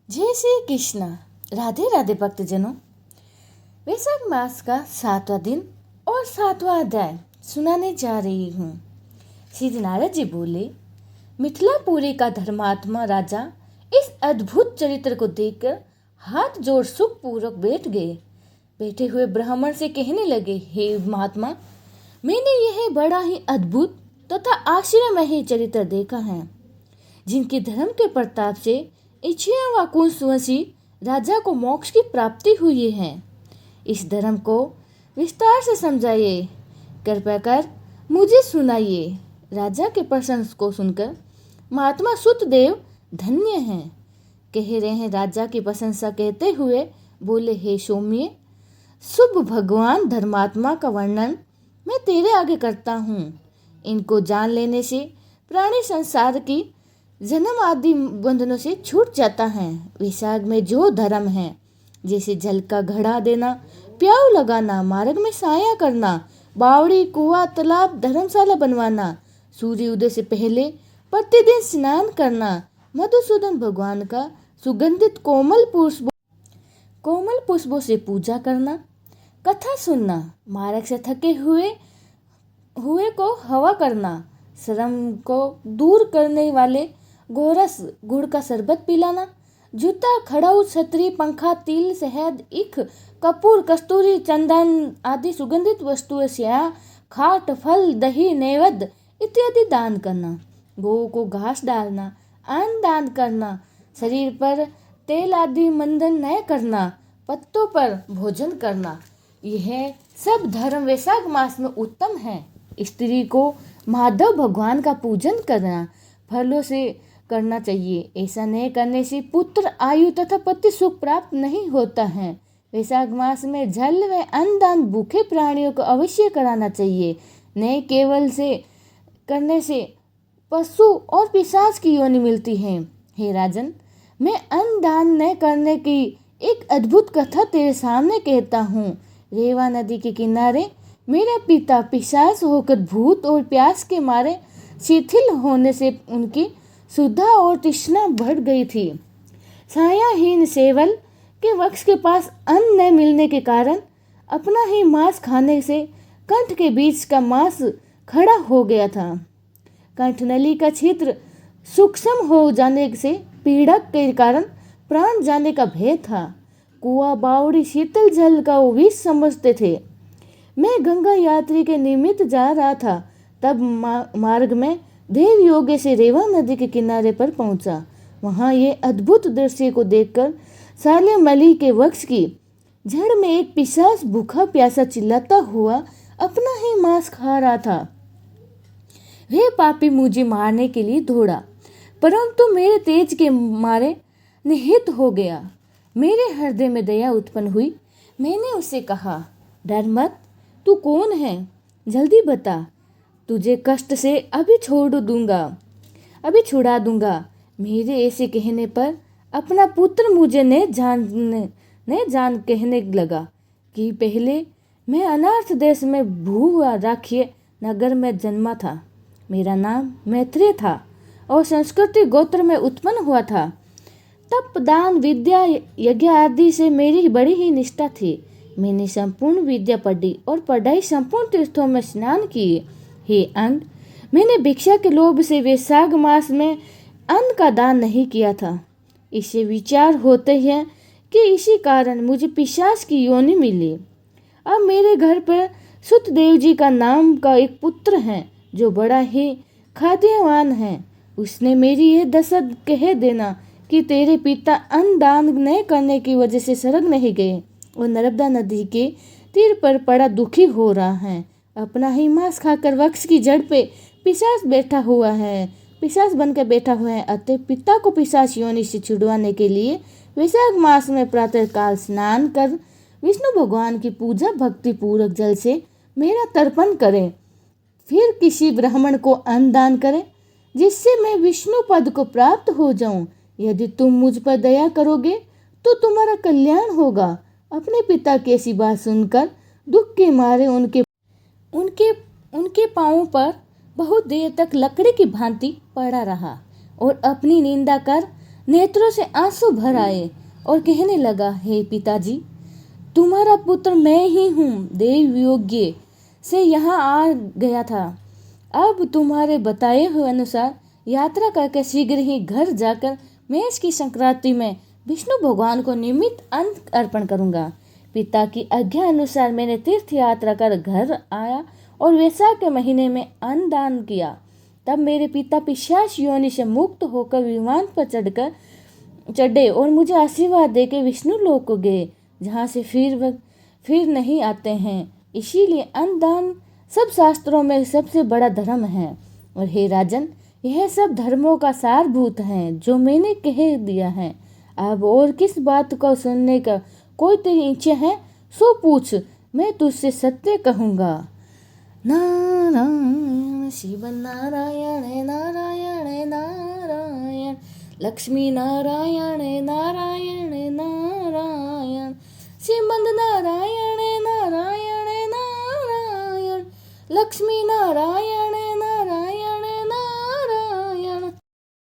जय श्री कृष्ण। राधे राधे भक्तजनों। वैशाख मास का 7वां दिन और 7वां अध्याय सुनाने जा रही हूँ। श्री नारद जी बोले, मिथिलापुरी का धर्मात्मा राजा इस अद्भुत चरित्र को देखकर हाथ जोड़ सुख पूर्वक बैठ गए। बैठे हुए ब्राह्मण से कहने लगे, हे महात्मा, मैंने यह बड़ा ही अद्भुत तथा आश्चर्यमय चरित्र देखा है, जिनके धर्म के प्रताप से इच्छा व कुशवंशी राजा को मोक्ष की प्राप्ति हुई है। इस धर्म को विस्तार से समझाइए, कृपया कर मुझे सुनाइए। राजा के प्रश्न को सुनकर महात्मा सुतदेव धन्य हैं, कह रहे हैं। राजा की प्रशंसा कहते हुए बोले, हे सौम्य, शुभ भगवान धर्मात्मा का वर्णन मैं तेरे आगे करता हूँ। इनको जान लेने से प्राणी संसार की जन्म आदि बंधनों से छूट जाता है। वैशाख में जो धर्म है, जैसे जल का घड़ा देना, प्याऊ लगाना, मार्ग में साया करना, बावड़ी, कुआं, तालाब, धर्मशाला बनवाना, सूर्य उदय से पहले प्रतिदिन स्नान करना, मधुसूदन भगवान का सुगंधित कोमल पुष्पों से पूजा करना, कथा सुनना, मार्ग से थके हुए को हवा करना, श्रम को दूर करने वाले गोरस गुड़ का शरबत पिलाना, जूता, खड़ाऊ, छतरी, पंखा, तिल, शहद, ईख, कपूर, कस्तूरी, चंदन आदि सुगंधित वस्तुएं, स्याह, खाट, फल, दही, नैवेद्य इत्यादि दान करना, गौ को घास डालना, अन्न दान करना, शरीर पर तेल आदि मंदन न करना, पत्तों पर भोजन करना, यह सब धर्म वैशाख मास में उत्तम है। स्त्री को माधव भगवान का पूजन करना फलों से करना चाहिए। ऐसा नहीं करने से पुत्र, आयु तथा पति सुख प्राप्त नहीं होता है। वैशाख मास में जल व अन्न दान भूखे प्राणियों को अवश्य कराना चाहिए। नहीं केवल से करने से पशु और पिशाच की योनि मिलती है। हे राजन, मैं अन्न दान न करने की एक अद्भुत कथा तेरे सामने कहता हूँ। रेवा नदी के किनारे मेरा पिता पिशाच होकर भूत और प्यास के मारे शिथिल होने से उनकी सुधा और तृष्णा बढ़ गई थी। छायाहीन सेवल के वृक्ष के पास अन्न न मिलने के कारण अपना ही मांस खाने से कंठ के बीच का मांस खड़ा हो गया था। कंठनली का छिद्र सूक्ष्म हो जाने से पीड़क के कारण प्राण जाने का भय था। कुआं, बावड़ी शीतल जल का विष समझते थे। मैं गंगा यात्री के निमित्त जा रहा था, तब मार्ग में देव योगे से रेवा नदी के किनारे पर पहुंचा। वहां ये अद्भुत दृश्य को देखकर साल्यमली के वृक्ष की जड़ में एक पिशाच भूखा प्यासा चिल्लाता हुआ अपना ही मांस खा रहा था। वह पापी मुझे मारने के लिए दौड़ा, परंतु मेरे तेज के मारे निहत हो गया। मेरे हृदय में दया उत्पन्न हुई। मैंने उससे कहा, डर मत, तू कौन है? जल्दी बता, तुझे कष्ट से अभी छुड़ा दूंगा। मेरे ऐसे कहने पर अपना पुत्र मुझे ने जान कहने लगा कि पहले मैं अनार्थ देश में भूराख्य नगर में जन्मा था। मेरा नाम मैत्रेय था और संस्कृति गोत्र में उत्पन्न हुआ था। तप, दान, विद्या, यज्ञ आदि से मेरी बड़ी ही निष्ठा थी। मैंने संपूर्ण विद्या पढ़ी और पढ़ाई संपूर्ण तीर्थों में स्नान किए। हे अंध, मैंने भिक्षा के लोभ से वैशाख मास में अन्न का दान नहीं किया था। इससे विचार होते हैं कि इसी कारण मुझे पिशाच की योनि मिली। अब मेरे घर पर सुतदेव जी का नाम का एक पुत्र है, जो बड़ा ही खाद्यवान है। उसने मेरी यह दशा कह देना कि तेरे पिता अन्न दान न करने की वजह से स्वर्ग नहीं गए और नर्मदा नदी के तीर पर पड़ा दुखी हो रहा है। अपना ही मांस खाकर वृक्ष की जड़ पे पिशाच बनकर बैठा हुआ है। अतः पिता को पिशाच योनि से छुड़वाने के लिए वैशाख मास में प्रातः काल स्नान कर विष्णु भगवान की पूजा भक्ति पूर्वक जल से मेरा तर्पण करें। फिर किसी ब्राह्मण को अन्न दान करें, जिससे मैं विष्णु पद को प्राप्त हो जाऊं। यदि तुम मुझ पर दया करोगे तो तुम्हारा कल्याण होगा। अपने पिता की ऐसी बात सुनकर दुख के मारे उनके पांवों पर बहुत देर तक लकड़ी की भांति पड़ा रहा और अपनी निंदा कर नेत्रों से आंसू भर आए और कहने लगा, हे पिताजी, तुम्हारा पुत्र मैं ही हूँ। देव योग्य से यहाँ आ गया था। अब तुम्हारे बताए हुए अनुसार यात्रा करके शीघ्र ही घर जाकर मेष की संक्रांति में विष्णु भगवान को निमित्त अन्न अर्पण करूंगा। पिता की आज्ञा अनुसार मैंने तीर्थ यात्रा कर घर आया और वैशाख के महीने में अन्न दान किया। तब मेरे पिता पिशाच योनि से मुक्त होकर विमान पर चढ़े और मुझे आशीर्वाद देकर विष्णु लोक को गए, जहाँ से फिर नहीं आते हैं। इसीलिए अन्न दान सब शास्त्रों में सबसे बड़ा धर्म है। और हे राजन, यह सब धर्मों का सारभूत है जो मैंने कह दिया है। अब और किस बात को सुनने का कोई तेरी इच्छा है सो पूछ, मैं तुझसे सत्य कहूँगा। नारायण शिव नारायण नारायण नारायण, लक्ष्मी नारायण नारायण नारायण, श्रीमंत नारायण नारायण नारायण, लक्ष्मी नारायण